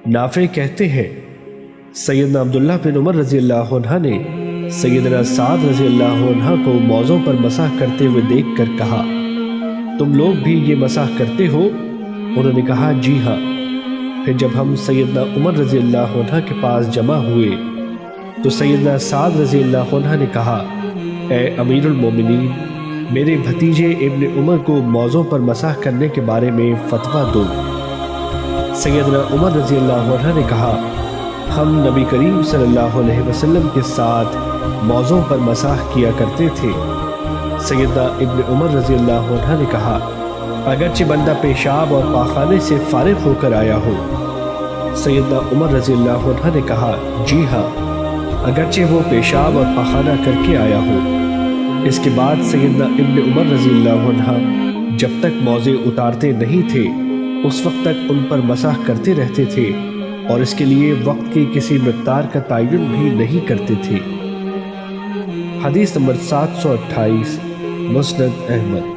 نافع کہتے ہیں سیدنا عبداللہ بن عمر رضی اللہ عنہ نے سیدنا سعد رضی اللہ عنہ کو موزوں پر مسح کرتے ہوئے دیکھ کر کہا تم لوگ بھی یہ مسح کرتے ہو؟ انہوں نے کہا جی ہاں۔ پھر جب ہم سیدنا عمر رضی اللہ عنہ کے پاس جمع ہوئے تو سیدنا سعد رضی اللہ عنہ نے کہا اے امیر المومنین، میرے بھتیجے ابن عمر کو موزوں پر مسح کرنے کے بارے میں فتویٰ دو۔ سیدنا عمر رضی اللہ عنہ نے کہا ہم نبی کریم صلی اللہ علیہ وسلم کے ساتھ موزوں پر مسح کیا کرتے تھے۔ سیدنا ابن عمر رضی اللہ عنہ نے کہا اگرچہ بندہ پیشاب اور پاخانے سے فارغ ہو کر آیا ہو۔ سیدنا عمر رضی اللہ عنہ نے کہا جی ہاں، اگرچہ وہ پیشاب اور پاخانہ کر کے آیا ہو۔ اس کے بعد سیدنا ابن عمر رضی اللہ عنہ جب تک موزے اتارتے نہیں تھے اس وقت تک ان پر مسح کرتے رہتے تھے اور اس کے لیے وقت کی کسی مقدار کا تعین بھی نہیں کرتے تھے۔ حدیث نمبر 728 مسند احمد۔